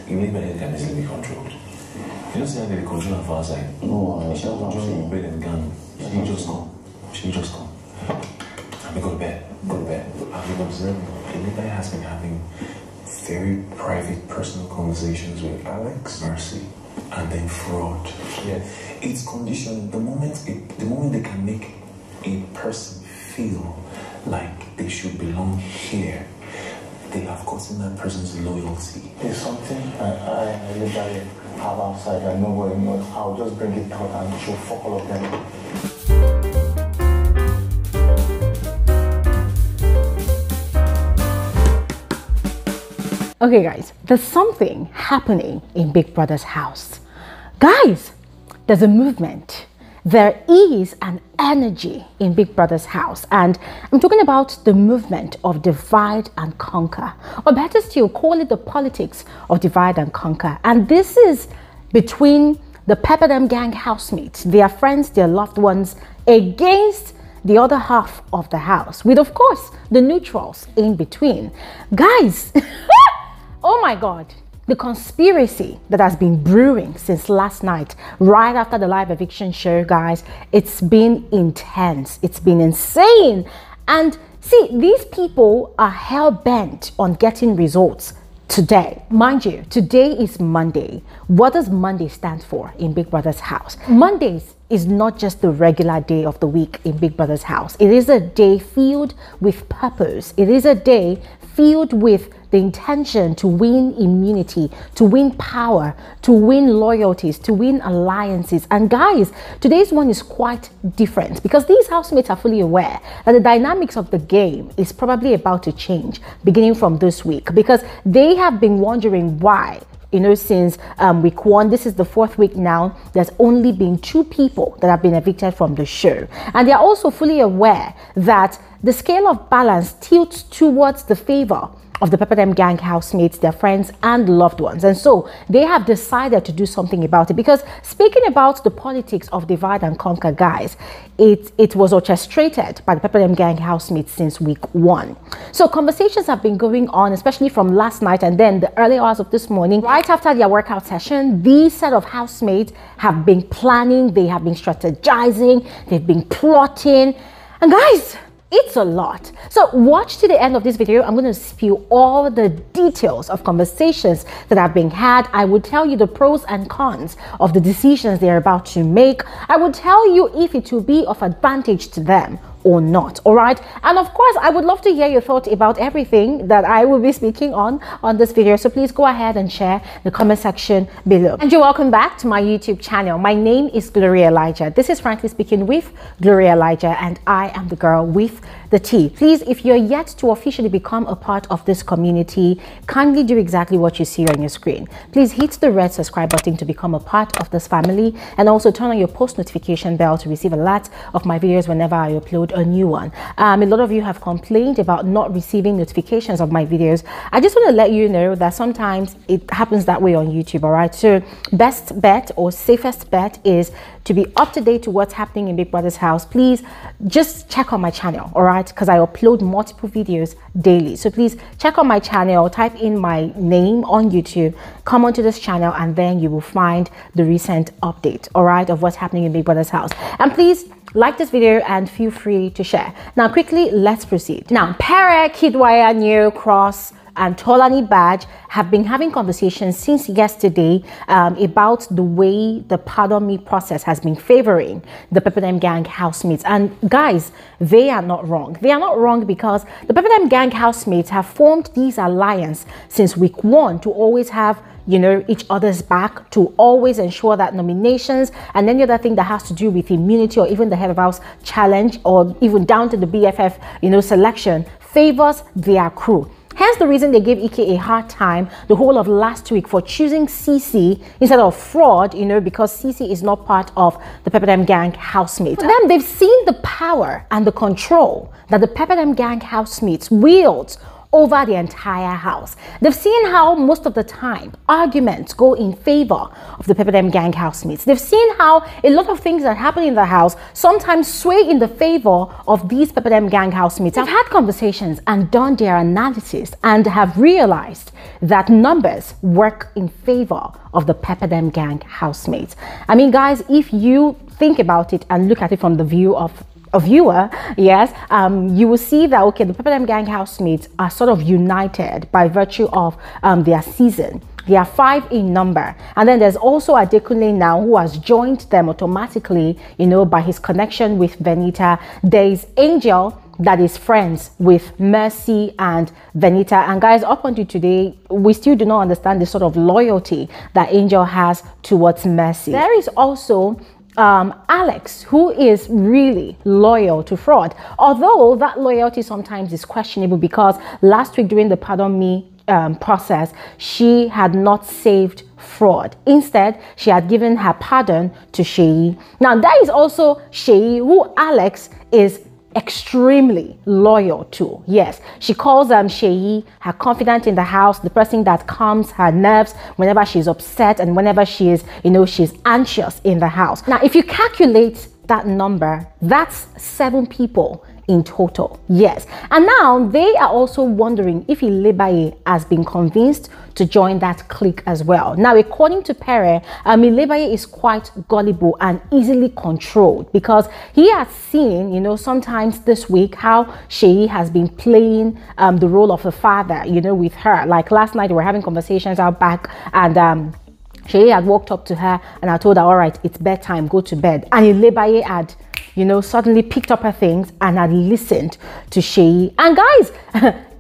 Ilebaye can easily be controlled. You don't see how they control her outside. No, she don't control bread and gun. She just come. And we go to bed. I've been observing. Ilebaye has been having very private, personal conversations with Alex, Mercy, and then Fraud. Yeah, it's conditioned. The moment they can make a person feel like they should belong here, they have gotten that person's loyalty. There's something I literally have outside. I know where it is. I'll just bring it out and show fuck all of them. Okay guys, there's something happening in Big Brother's house. Guys, there's a movement. There is an energy in Big Brother's house, and I'm talking about the movement of divide and conquer, or better still, call it the politics of divide and conquer. And this is between the Pepper Them Gang housemates, their friends, their loved ones, against the other half of the house, with of course the neutrals in between. Guys, oh my God, the conspiracy that has been brewing since last night, right after the live eviction show, guys, it's been intense. It's been insane. And see, these people are hell-bent on getting results today. Mind you, today is Monday. What does Monday stand for in Big Brother's house? Mondays is not just the regular day of the week in Big Brother's house. It is a day filled with purpose. It is a day filled with the intention to win immunity, to win power, to win loyalties, to win alliances. And guys, today's one is quite different because these housemates are fully aware that the dynamics of the game is probably about to change beginning from this week, because they have been wondering why, you know, since week 1, this is the 4th week now, there's only been 2 people that have been evicted from the show. And they're also fully aware that the scale of balance tilts towards the favor of the Pepper Them Gang housemates, their friends and loved ones. And so they have decided to do something about it, because speaking about the politics of divide and conquer, guys, it was orchestrated by the Pepper Them Gang housemates since week 1. So conversations have been going on, especially from last night and then the early hours of this morning. Right after their workout session, these set of housemates have been planning, they have been strategizing, they've been plotting, and guys, it's a lot. So watch to the end of this video. I'm going to spill all the details of conversations that have been had. I will tell you the pros and cons of the decisions they're about to make. I will tell you if it will be of advantage to them or not. All right, and of course I would love to hear your thoughts about everything that I will be speaking on this video, so please go ahead and share in the comment section below. And you're welcome back to my YouTube channel. My name is Gloria Elijah. This is Frankly Speaking with Gloria Elijah, and I am the girl with the tea. Please, if you're yet to officially become a part of this community, kindly do exactly what you see on your screen. Please hit the red subscribe button to become a part of this family, and also turn on your post notification bell to receive alerts of my videos whenever I upload a new one. A lot of you have complained about not receiving notifications of my videos. I just want to let you know that sometimes it happens that way on YouTube. All right, so best bet or safest bet is to be up to date to what's happening in Big Brother's house. Please just check on my channel, all right, because I upload multiple videos daily. So please check on my channel, type in my name on YouTube, come onto this channel, and then you will find the recent update, all right, of what's happening in Big Brother's house. And please like this video and feel free to share. Now quickly, let's proceed. Now, Pere, Kiddwaya, New Cross and Tolani Badge have been having conversations since yesterday about the way the pardon me process has been favoring the Pepper Them Gang housemates. And guys, they are not wrong. They are not wrong, because the Pepper Them Gang housemates have formed these alliance since week 1 to always have, you know, each other's back, to always ensure that nominations and any other thing that has to do with immunity or even the head of house challenge or even down to the BFF, you know, selection favors their crew. Hence the reason they gave a.k.a. a hard time the whole of last week for choosing CEECEE instead of Fraud, you know, because CEECEE is not part of the Pepper Them Gang housemates. For them, they've seen the power and the control that the Pepper Them Gang housemates wield over the entire house. They've seen how most of the time arguments go in favor of the Pepper gang housemates. They've seen how a lot of things that happen in the house sometimes sway in the favor of these Pepper gang housemates. I've had conversations and done their analysis and have realized that numbers work in favor of the Pepper gang housemates. I mean, guys, if you think about it and look at it from the view of a viewer, yes, you will see that, okay, the Pepper gang housemates are sort of united by virtue of their season. They are 5 in number, and then there's also Adekunle now, who has joined them automatically, you know, by his connection with Venita. There is Angel, that is friends with Mercy and Venita. And guys, up until today, we still do not understand the sort of loyalty that Angel has towards Mercy. There is also Alex, who is really loyal to Fraud, although that loyalty sometimes is questionable, because last week during the Pardon Me process, she had not saved Fraud. Instead, she had given her pardon to Sheyi. Now, there is also Sheyi, who Alex is extremely loyal to. Yes, she calls Sheyi her confidant in the house, the person that calms her nerves whenever she's upset and whenever she is, you know, she's anxious in the house. Now, if you calculate that number, that's 7 people in total. Yes, and now they are also wondering if Ilebaye has been convinced to join that clique as well. Now, according to Pere, Ilebaye is quite gullible and easily controlled, because he has seen, you know, sometimes this week how Sheyi has been playing the role of a father, you know, with her. Like last night, we were having conversations out back, and Sheyi had walked up to her and I told her, all right, it's bedtime, go to bed. And Ilebaye had, you know, suddenly picked up her things and had listened to Sheyi. And guys,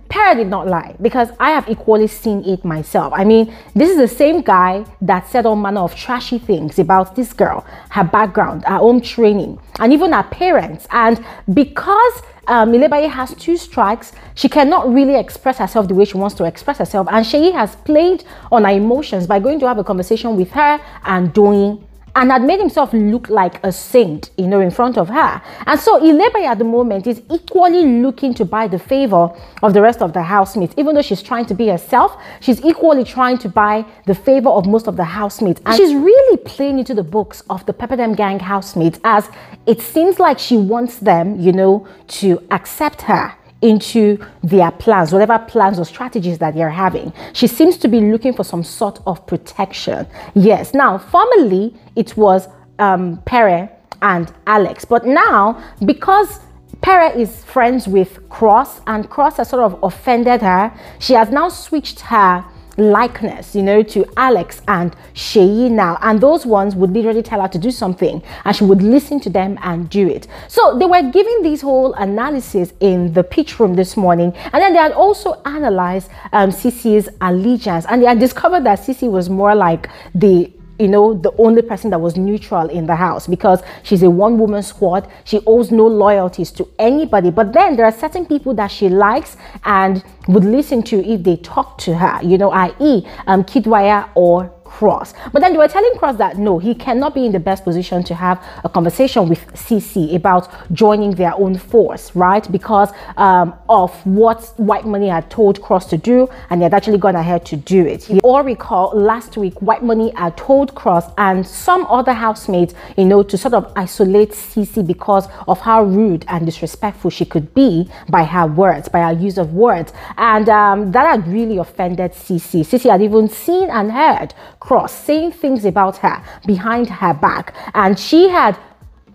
Pere did not lie, because I have equally seen it myself. I mean, this is the same guy that said all manner of trashy things about this girl, her background, her home training, and even her parents. And because Ilebaye has 2 strikes, she cannot really express herself the way she wants to express herself. And Sheyi has played on her emotions by going to have a conversation with her and DOYIN, and had made himself look like a saint, you know, in front of her. And so Ilebaye at the moment is equally looking to buy the favor of the rest of the housemates. Even though she's trying to be herself, she's equally trying to buy the favor of most of the housemates. And she's really playing into the books of the Pepper gang housemates, as it seems like she wants them, you know, to accept her into their plans, whatever plans or strategies that they're having. She seems to be looking for some sort of protection. Yes, now formerly it was Pere and Alex, but now because Pere is friends with Cross and Cross has sort of offended her, she has now switched her likeness, you know, to Alex and Sheyi now, and those ones would literally tell her to do something and she would listen to them and do it. So they were giving this whole analysis in the pitch room this morning, and then they had also analyzed CEECEE's allegiance, and they had discovered that CEECEE was more like the, you know, the only person that was neutral in the house, because she's a one-woman squad. She owes no loyalties to anybody. But then there are certain people that she likes and would listen to if they talk to her, you know, i.e. Kiddwaya or Cross. But then they were telling Cross that no, he cannot be in the best position to have a conversation with CEECEE about joining their own force, right? Because of what White Money had told Cross to do, and he had actually gone ahead to do it. You all recall last week, White Money had told Cross and some other housemates, you know, to sort of isolate CEECEE because of how rude and disrespectful she could be by her words, by her use of words. And that had really offended CEECEE. CEECEE had even seen and heard Cross saying things about her behind her back, and she had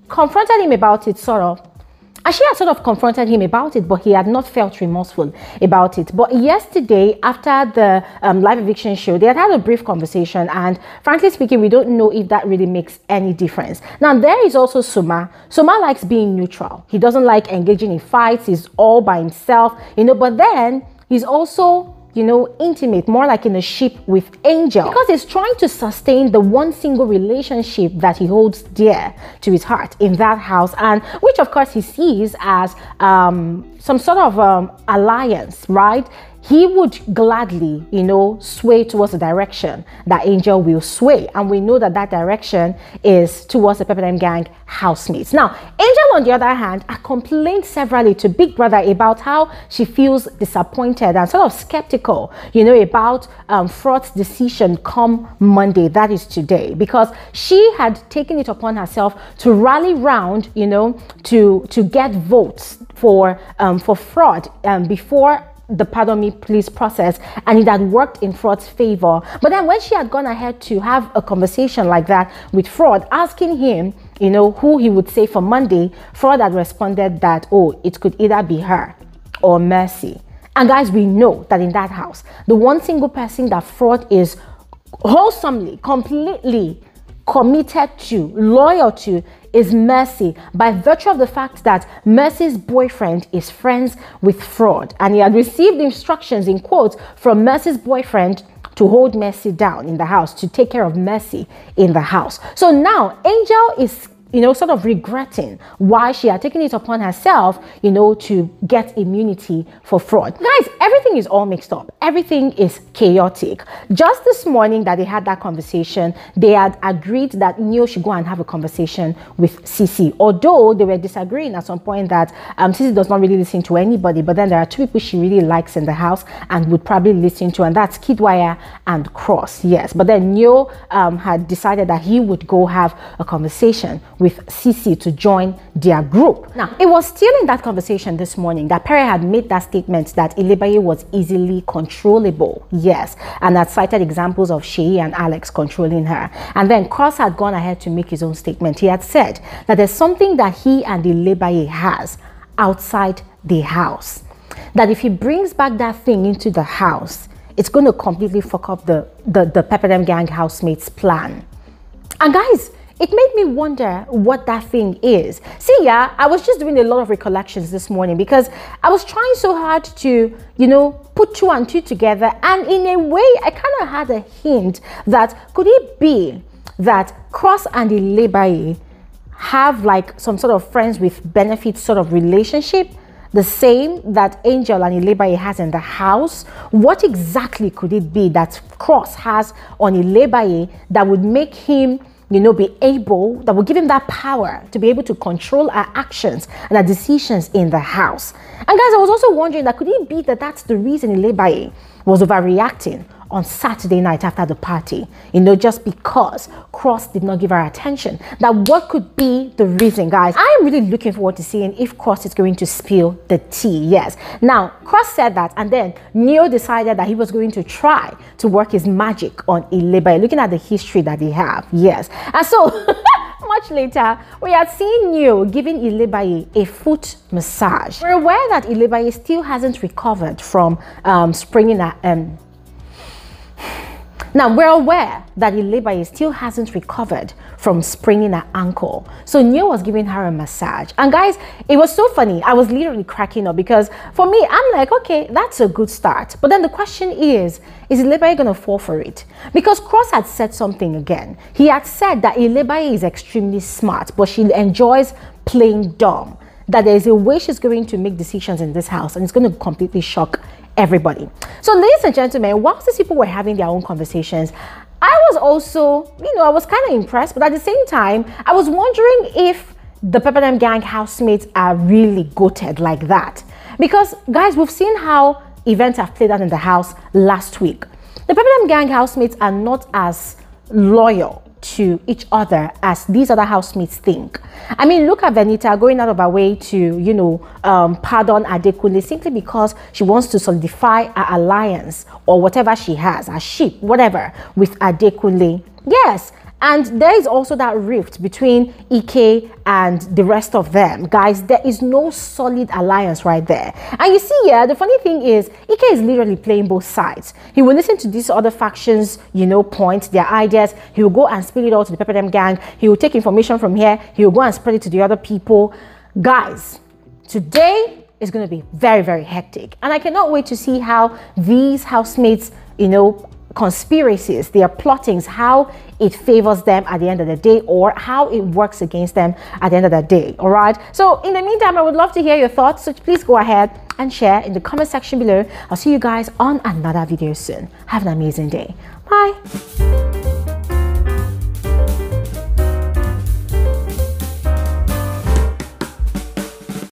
confronted him about it, confronted him about it, but he had not felt remorseful about it. But yesterday, after the live eviction show, they had a brief conversation, and frankly speaking, we don't know if that really makes any difference. Now, there is also Soma. Soma likes being neutral. He doesn't like engaging in fights. He's all by himself, you know, but then he's also, you know, intimate, more like in a ship with Angel, because he's trying to sustain the one single relationship that he holds dear to his heart in that house, and which of course he sees as some sort of alliance, right? he would gladly, sway towards the direction that Angel will sway. And we know that that direction is towards the Pepper Gang housemates. Now, Angel, on the other hand, complained severally to Big Brother about how she feels disappointed and sort of skeptical, about Fraud's decision come Monday, that is today, because she had taken it upon herself to rally round, to get votes for Fraud before the pardon me please process, and it had worked in Fraud's favor. But then when she had gone ahead to have a conversation like that with Fraud, asking him who he would say for Monday, Fraud had responded that, oh, it could either be her or Mercy. And guys, we know that in that house, the one single person that Fraud is wholesomely, completely committed to, loyal to, is Mercy, by virtue of the fact that Mercy's boyfriend is friends with Fraud, and he had received instructions, in quotes, from Mercy's boyfriend to hold Mercy down in the house, to take care of Mercy in the house. So now Angel is sort of regretting why she had taken it upon herself, to get immunity for Fraud. Guys, everything is all mixed up. Everything is chaotic. Just this morning that they had that conversation, they had agreed that Neo should go and have a conversation with CEECEE. Although they were disagreeing at some point that CEECEE does not really listen to anybody, but then there are two people she really likes in the house and would probably listen to, and that's Kiddwaya and Cross. Yes, but then Neo had decided that he would go have a conversation with CEECEE to join their group. Now, it was still in that conversation this morning that Pere had made that statement that Ilebaye was easily controllable. Yes, and had cited examples of Sheyi and Alex controlling her. And then Cross had gone ahead to make his own statement. He had said that there's something that he and Ilebaye has outside the house, that if he brings back that thing into the house, it's going to completely fuck up the Pepper Gang housemates plan. And guys, it made me wonder what that thing is. See, yeah, I was just doing a lot of recollections this morning because I was trying so hard to, put two and two together. And in a way, I kind of had a hint that could it be that Cross and Ilebaye have like some sort of friends with benefits sort of relationship, the same that Angel and Ilebaye has in the house? What exactly could it be that Cross has on Ilebaye that would make him be able, that will give him that power to be able to control our actions and our decisions in the house? And guys, I was also wondering that could it be that that's the reason Ilebaye was overreacting on Saturday night after the party, just because Cross did not give her attention? That what could be the reason, guys? I am really looking forward to seeing if Cross is going to spill the tea. Yes. Now, Cross said that, and then Neo decided that he was going to try to work his magic on Ilebaye, looking at the history that they have. Yes. And so, much later, we had seen Neo giving Ilebaye a foot massage. We're aware that Ilebaye still hasn't recovered from springing Now, we're aware that Ilebaye still hasn't recovered from spraining her ankle. So Neo was giving her a massage. And guys, it was so funny. I was literally cracking up because for me, I'm like, okay, that's a good start. But then the question is Ilebaye going to fall for it? Because Cross had said something again. He had said that Ilebaye is extremely smart, but she enjoys playing dumb. That there is a way she's going to make decisions in this house and it's going to completely shock everybody. So ladies and gentlemen, whilst these people were having their own conversations, I was also, I was kind of impressed, but at the same time, I was wondering if the Pepper Gang housemates are really goated like that. Because guys, we've seen how events have played out in the house last week. The Pepper Gang housemates are not as loyal to each other as these other housemates think. I mean, look at Venita going out of her way to, pardon Adekunle simply because she wants to solidify her alliance or whatever she has, a ship, whatever, with Adekunle. Yes. And there is also that rift between a.k.a. and the rest of them. Guys, there is no solid alliance right there. And you see, yeah, the funny thing is, a.k.a. is literally playing both sides. He will listen to these other factions, points, their ideas. He will go and spill it all to the Pepper Gang. He will take information from here. He will go and spread it to the other people. Guys, today is going to be very, very hectic. And I cannot wait to see how these housemates, conspiracies, their plottings, how it favors them at the end of the day or how it works against them at the end of the day. All right. So in the meantime, I would love to hear your thoughts. So please go ahead and share in the comment section below. I'll see you guys on another video soon. Have an amazing day. Bye.